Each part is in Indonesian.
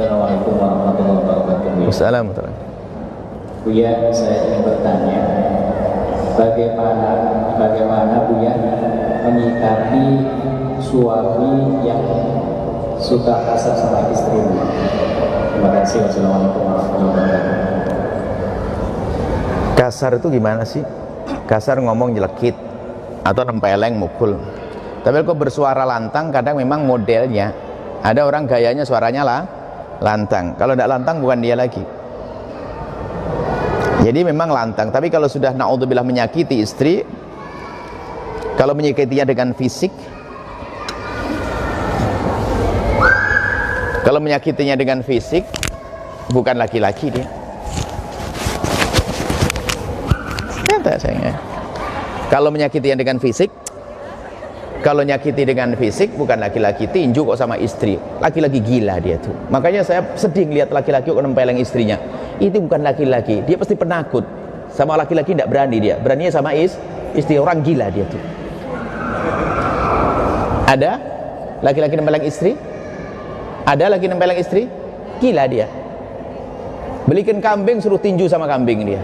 Assalamualaikum warahmatullahi wabarakatuh. Wassalamualaikum. Buya, saya ingin bertanya, bagaimana Buya menyikapi suami yang suka kasar sama istrinya? Terima kasih. Wassalamualaikum warahmatullahi wabarakatuh. Kasar itu gimana sih? Kasar ngomong jelekit atau nempeleng mukul. Tapi kalau bersuara lantang kadang memang modelnya. Ada orang gayanya suaranya lantang. Kalau tidak lantang bukan dia lagi. Jadi memang lantang. Tapi kalau sudah naudzubillah menyakiti istri, kalau menyakitinya dengan fisik, kalau menyakitinya dengan fisik, bukan laki-laki dia. Kata sayangnya. Kalau menyakitinya dengan fisik, kalau nyakiti dengan fisik, bukan laki-laki. Tinju kok sama istri. Laki-laki gila dia tuh. Makanya saya sedih lihat laki-laki kok nempeleng istrinya. Itu bukan laki-laki. Dia pasti penakut. Sama laki-laki tidak berani dia. Beraninya sama istri. Orang gila dia tuh. Ada laki-laki nempeleng istri? Ada laki nempeleng istri? Gila dia. Belikan kambing suruh tinju sama kambing dia.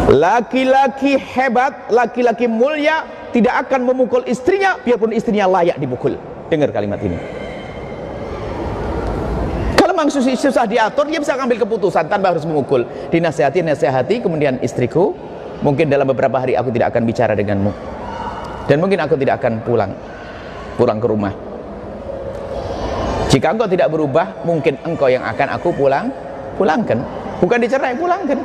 Laki-laki hebat, laki-laki mulia tidak akan memukul istrinya biarpun istrinya layak dipukul. Dengar kalimat ini. Kalau memang susah diatur, dia bisa ambil keputusan tanpa harus memukul. Dinasihati, kemudian istriku, mungkin dalam beberapa hari aku tidak akan bicara denganmu. Dan mungkin aku tidak akan pulang ke rumah. Jika engkau tidak berubah, mungkin engkau yang akan aku pulangkan. Bukan dicerai, pulangkan.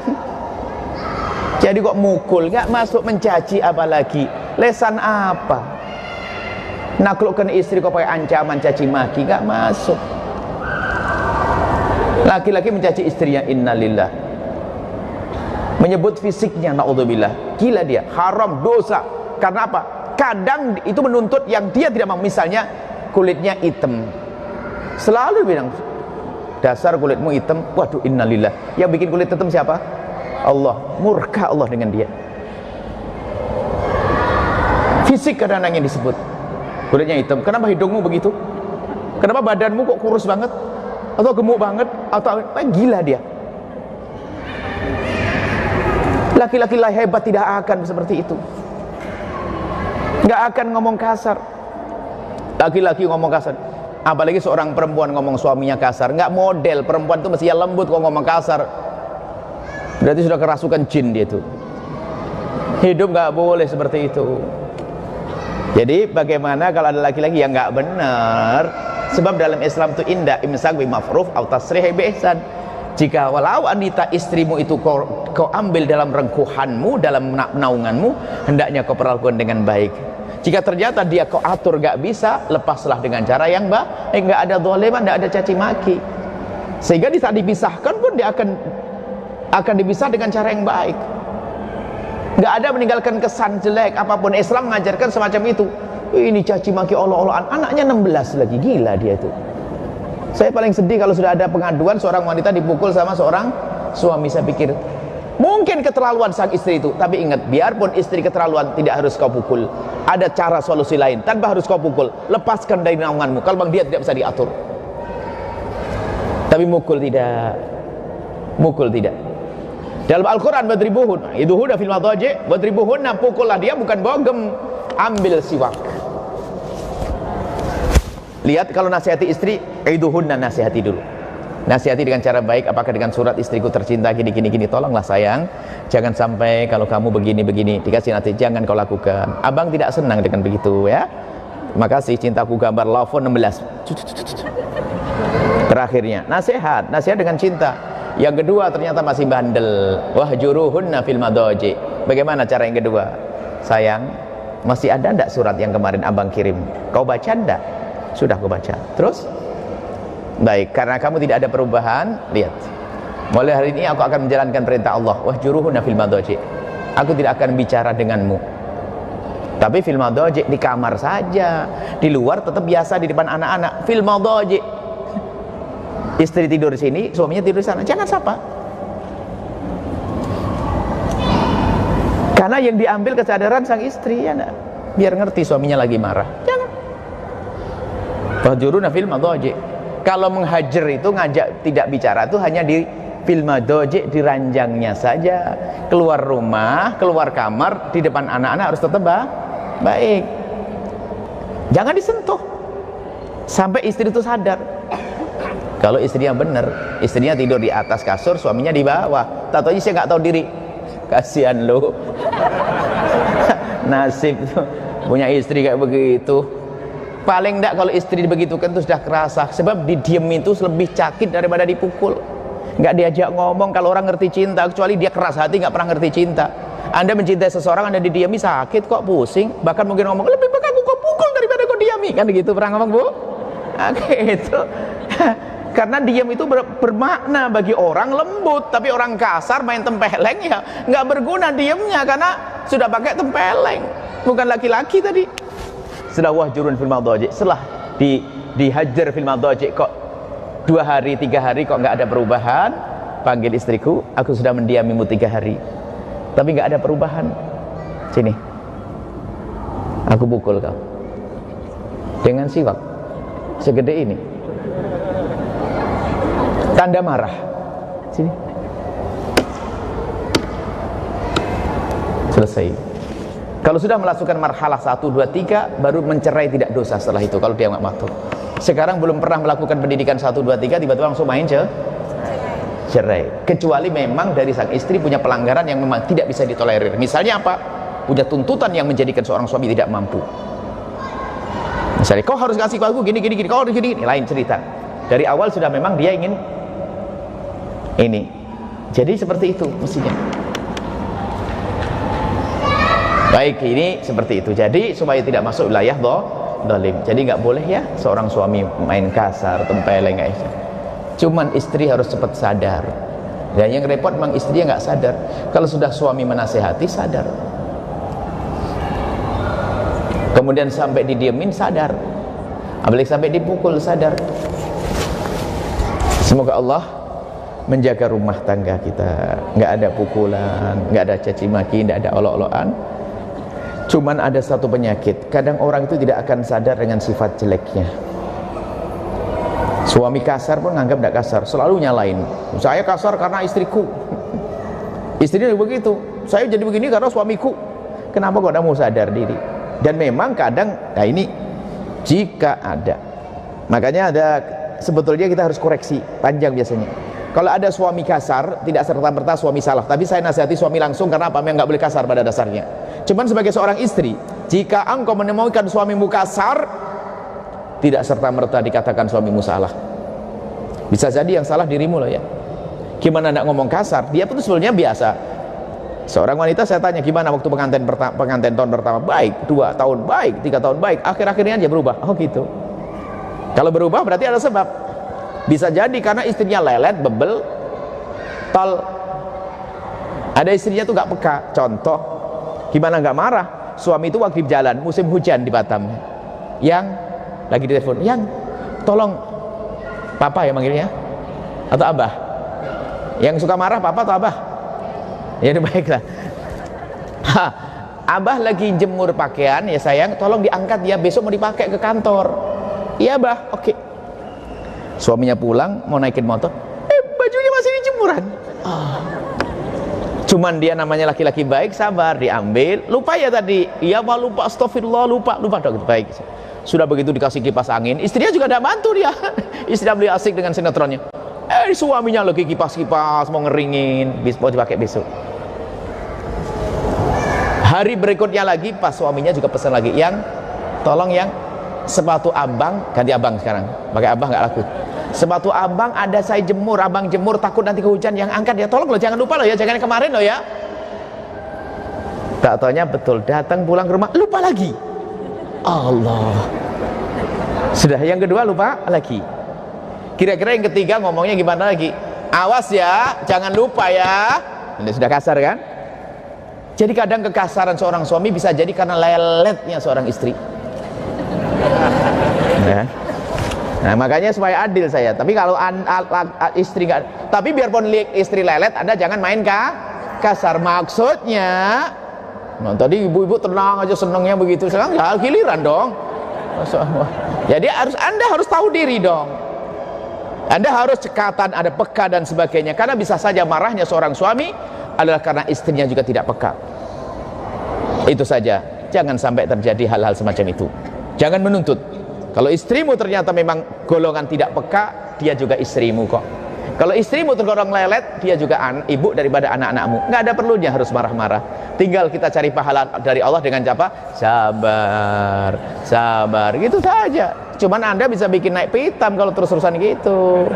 Jadi kok mukul, nggak masuk mencaci apalagi. Lesan apa? Naklukkan istri kok pakai ancaman caci maki, nggak masuk. Laki-laki mencaci istrinya, innalillah. Menyebut fisiknya, naudzubillah. Gila dia, haram, dosa. Karena apa? Kadang itu menuntut yang dia tidak mau. Misalnya kulitnya hitam, selalu bilang, dasar kulitmu hitam. Waduh, innalillah. Yang bikin kulit hitam siapa? Allah. Murka Allah dengan dia. Fisik kadang-kadang yang disebut, kulitnya hitam. Kenapa hidungmu begitu? Kenapa badanmu kok kurus banget? Atau gemuk banget? Atau gila dia. Laki-laki hebat tidak akan seperti itu. Nggak akan ngomong kasar. Laki-laki ngomong kasar. Apalagi seorang perempuan ngomong suaminya kasar. Nggak model. Perempuan itu mestinya lembut kok ngomong kasar. Berarti sudah kerasukan jin dia itu. Hidup nggak boleh seperti itu. Jadi bagaimana kalau ada laki-laki yang nggak benar? Sebab dalam Islam itu indah imsak bi ma'ruf atau tasrih bi ihsan. Jika walau wanita istrimu itu kau ambil dalam rengkuhanmu, dalam naunganmu, hendaknya kau perlakukan dengan baik. Jika ternyata dia kau atur nggak bisa, lepaslah dengan cara yang baik. Nggak ada zaliman, nggak ada caci maki. Sehingga di saat dipisahkan pun dia akan dipisah dengan cara yang baik. Nggak ada meninggalkan kesan jelek apapun. Islam mengajarkan semacam itu. Ini caci maki Allah-Allahan, anaknya 16 lagi, gila dia itu. Saya paling sedih kalau sudah ada pengaduan seorang wanita dipukul sama seorang suami. Saya pikir mungkin keterlaluan sang istri itu. Tapi ingat, biarpun istri keterlaluan, tidak harus kau pukul. Ada cara solusi lain, tanpa harus kau pukul. Lepaskan dari naunganmu. Kalau bang dia tidak bisa diatur. Tapi mukul tidak. Mukul tidak. Dalam Al-Quran, wadribuhun idhuhuna fil madaji, wadribuhunna, pukullah dia, bukan bogem. Ambil siwak. Lihat kalau nasihati istri, idhuhunna, nasihati dulu. Nasihati dengan cara baik. Apakah dengan surat, istriku tercinta gini, tolonglah sayang, jangan sampai kalau kamu begini, dikasih nanti, jangan kau lakukan. Abang tidak senang dengan begitu ya. Makasih, cintaku gambar love 16. Terakhirnya, nasihat dengan cinta. Yang kedua ternyata masih bandel. Wahjuruhunna fil madaji. Bagaimana cara yang kedua? Sayang, masih ada ndak surat yang kemarin abang kirim? Kau baca ndak? Sudah kau baca. Terus? Baik, karena kamu tidak ada perubahan, lihat. Mulai hari ini aku akan menjalankan perintah Allah. Wahjuruhunna fil madaji. Aku tidak akan bicara denganmu. Tapi fil madaji, di kamar saja. Di luar tetap biasa di depan anak-anak. Fil madaji. Istri tidur di sini, suaminya tidur di sana. Jangan sapa. Karena yang diambil kesadaran sang istri ya, biar ngerti suaminya lagi marah. Jangan. Wahjuruna fil madaji. Kalau menghajar itu ngajak tidak bicara itu hanya di fil madaji, di ranjangnya saja. Keluar rumah, keluar kamar, di depan anak-anak harus tetap baik. Jangan disentuh sampai istri itu sadar. Kalau istrinya benar, istrinya tidur di atas kasur, suaminya di bawah. Tak tahu saya nggak tahu diri. Kasihan lo. Nasib tuh punya istri kayak begitu. Paling enggak kalau istri begitukan itu sudah kerasa, sebab didiem itu lebih sakit daripada dipukul. Enggak diajak ngomong. Kalau orang ngerti cinta, kecuali dia keras hati, nggak pernah ngerti cinta. Anda mencintai seseorang, Anda didiami sakit kok, pusing, bahkan mungkin ngomong lebih baik aku kau pukul daripada kau diami, kan gitu pernah ngomong, Bu? Nah, gitu. Karena diam itu bermakna bagi orang lembut, tapi orang kasar main tempeleng ya nggak berguna diamnya, karena sudah pakai tempeleng, bukan laki-laki tadi. Setelah wahjurun fil madaji, setelah dihajar fil madaji, kok 2 hari 3 hari kok nggak ada perubahan, panggil istriku, aku sudah mendiamimu 3 hari tapi nggak ada perubahan, sini aku pukul kau dengan siwak segede ini, tanda marah, sini, selesai. Kalau sudah melakukan marhalah 1, 2, 3 baru mencerai tidak dosa setelah itu kalau dia nggak patuh. Sekarang belum pernah melakukan pendidikan 1, 2, 3 tiba-tiba langsung main cerai. Kecuali memang dari sang istri punya pelanggaran yang memang tidak bisa ditolerir. Misalnya apa? Punya tuntutan yang menjadikan seorang suami tidak mampu. Misalnya kau harus kasih aku gini, kau harus gini, lain cerita. Dari awal sudah memang dia ingin ini. Jadi seperti itu mestinya. Baik, ini seperti itu. Jadi supaya tidak masuk wilayah zalim. Jadi nggak boleh ya seorang suami main kasar, tempeleng, guys. Cuman istri harus cepat sadar. Dan yang repot memang istrinya nggak sadar. Kalau sudah suami menasehati, sadar. Kemudian sampai didiemin, sadar. Apalagi sampai dipukul, sadar. Semoga Allah menjaga rumah tangga kita. Nggak ada pukulan, nggak ada caci maki, nggak ada olok-olokan. Cuman ada satu penyakit, kadang orang itu tidak akan sadar dengan sifat jeleknya. Suami kasar pun nganggap tidak kasar, selalu nyalain. Saya kasar karena istriku. Istrinya begitu, saya jadi begini karena suamiku. Kenapa kok tidak mau sadar diri? Dan memang kadang, nah ini jika ada, makanya ada, sebetulnya kita harus koreksi, panjang biasanya. Kalau ada suami kasar, tidak serta-merta suami salah. Tapi saya nasihati suami langsung, karena apa? Memang nggak boleh kasar pada dasarnya. Cuman sebagai seorang istri, jika engkau menemukan suamimu kasar, tidak serta-merta dikatakan suamimu salah. Bisa jadi yang salah dirimu loh ya. Gimana nak ngomong kasar? Dia pun sebetulnya biasa. Seorang wanita saya tanya, gimana waktu pengantin tahun pertama? Baik, 2 tahun baik, 3 tahun baik, akhir-akhirnya aja berubah. Oh gitu. Kalau berubah berarti ada sebab. Bisa jadi karena istrinya lelet, bebel, tol. Ada istrinya tuh gak peka. Contoh, gimana gak marah? Suami itu waktu jalan, musim hujan di Batam, yang lagi di telepon, yang tolong, papa ya manggilnya, atau abah? Yang suka marah papa atau abah? Ya baiklah. Abah lagi jemur pakaian, ya sayang, tolong diangkat ya, besok mau dipakai ke kantor. Iya bah, oke. Suaminya pulang, mau naikin motor, bajunya masih di jemuran. Cuman dia namanya laki-laki baik, sabar, diambil, lupa ya tadi, iya pak lupa, astagfirullah, lupa dong, baik. Sudah begitu dikasih kipas angin, istrinya juga tidak bantu dia. Istrinya beli asik dengan sinetronnya. Suaminya lagi kipas-kipas, mau ngeringin, mau dipakai besok. Hari berikutnya lagi, pas suaminya juga pesan lagi, yang tolong yang sepatu abang, ganti abang sekarang, pakai abang nggak laku. Sepatu abang ada saya jemur, abang jemur, takut nanti kehujan, yang angkat ya, tolong loh, jangan lupa loh ya, jangan kemarin loh ya. Tak taunya betul, datang pulang ke rumah lupa lagi. Allah, sudah yang kedua lupa lagi. Kira-kira yang ketiga ngomongnya gimana lagi? Awas ya, jangan lupa ya. Ini sudah kasar kan? Jadi kadang kekasaran seorang suami bisa jadi karena leletnya seorang istri. Ya. Nah makanya supaya adil saya. Tapi kalau istri nggak, tapi biarpun istri lelet, Anda jangan main kasar. Maksudnya, nah, tadi ibu-ibu tenang aja, senengnya begitu. Sekarang nggak giliran dong. Jadi Anda harus tahu diri dong. Anda harus cekatan, ada peka dan sebagainya. Karena bisa saja marahnya seorang suami adalah karena istrinya juga tidak peka. Itu saja. Jangan sampai terjadi hal-hal semacam itu. Jangan menuntut. Kalau istrimu ternyata memang golongan tidak peka, dia juga istrimu kok. Kalau istrimu tergolong lelet, dia juga ibu daripada anak-anakmu. Nggak ada perlunya harus marah-marah. Tinggal kita cari pahala dari Allah dengan apa? Sabar, sabar, gitu saja. Cuman Anda bisa bikin naik pitam kalau terus-terusan gitu.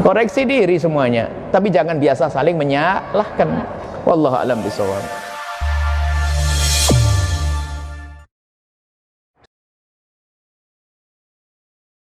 Koreksi diri semuanya. Tapi jangan biasa saling menyalahkan. Wallahu a'lam bishawab.